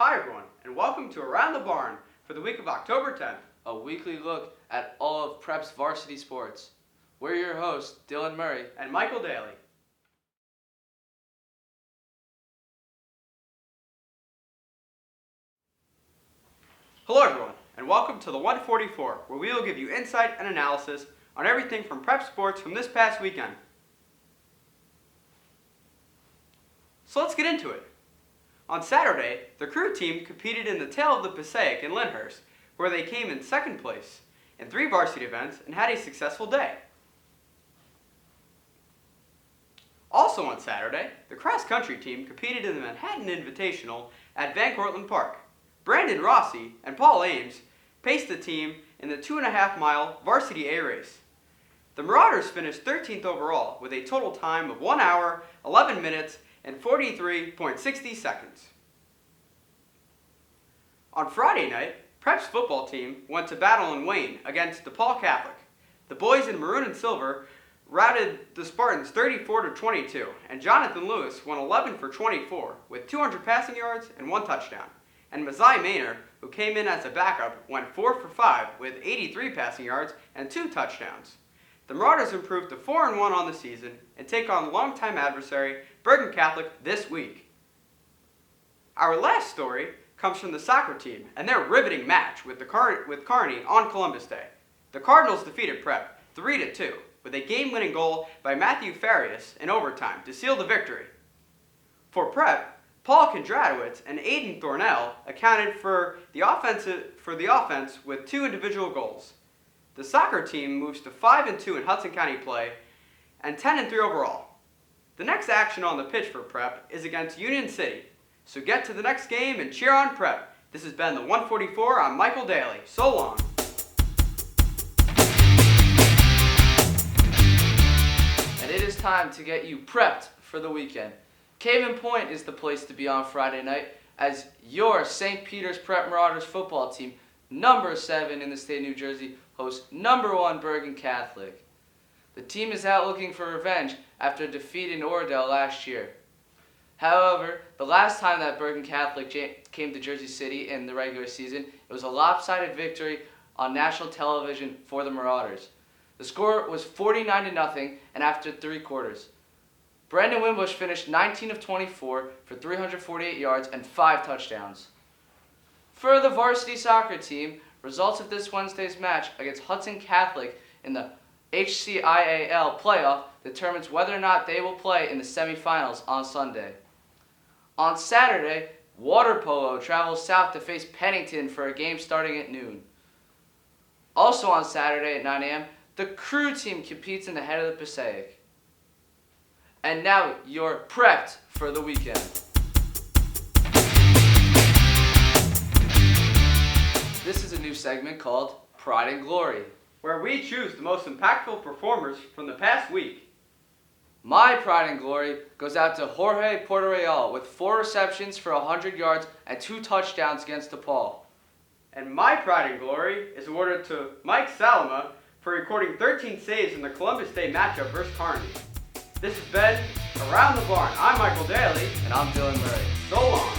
Hi everyone, and welcome to Around the Barn for the week of October 10th. A weekly look at all of Prep's varsity sports. We're your hosts, Dylan Murray And Michael Daly. Hello everyone, and welcome to the 144, where we will give you insight and analysis on everything from Prep sports from this past weekend. So let's get into it. On Saturday, the crew team competed in the Tale of the Passaic in Lyndhurst, where they came in second place in 3 varsity events and had a successful day. Also on Saturday, the cross-country team competed in the Manhattan Invitational at Van Cortlandt Park. Brandon Rossi and Paul Ames paced the team in the 2.5-mile varsity A race. The Marauders finished 13th overall with a total time of 1 hour, 11 minutes, and 43.60 seconds. On Friday night, Prep's football team went to battle in Wayne against DePaul Catholic. The boys in maroon and silver routed the Spartans 34-22, and Jonathan Lewis went 11 for 24 with 200 passing yards and 1 touchdown. And Mazai Maynard, who came in as a backup, went 4 for 5 with 83 passing yards and 2 touchdowns. The Marauders improved to 4-1 on the season and take on longtime adversary Bergen Catholic this week. Our last story comes from the soccer team and their riveting match with Kearney on Columbus Day. The Cardinals defeated Prep 3-2 with a game-winning goal by Matthew Farias in overtime to seal the victory. For Prep, Paul Kondratowicz and Aiden Thornell accounted for the offense with 2 individual goals. The soccer team moves to 5-2 in Hudson County play and 10-3 overall. The next action on the pitch for Prep is against Union City. So get to the next game and cheer on Prep. This has been the 144. I'm Michael Daly. So long. And it is time to get you prepped for the weekend. Caven Point is the place to be on Friday night as your St. Peter's Prep Marauders football team, number 7 in the state of New Jersey, hosts number 1 Bergen Catholic. The team is out looking for revenge after defeating Oradell last year. However, the last time that Bergen Catholic came to Jersey City in the regular season, it was a lopsided victory on national television for the Marauders. The score was 49-0, and after 3 quarters, Brandon Wimbush finished 19 of 24 for 348 yards and 5 touchdowns. For the varsity soccer team, results of this Wednesday's match against Hudson Catholic in the HCIAL playoff determines whether or not they will play in the semifinals on Sunday. On Saturday, Water Polo travels south to face Pennington for a game starting at noon. Also on Saturday at 9 a.m., the crew team competes in the Head of the Passaic. And now you're prepped for the weekend. This is a new segment called Pride and Glory, where we choose the most impactful performers from the past week. My pride and glory goes out to Jorge Portoreal with 4 receptions for 100 yards and 2 touchdowns against DePaul. And my pride and glory is awarded to Mike Salama for recording 13 saves in the Columbus Day matchup versus Kearney. This has been Around the Barn. I'm Michael Daly. And I'm Dylan Murray. So long.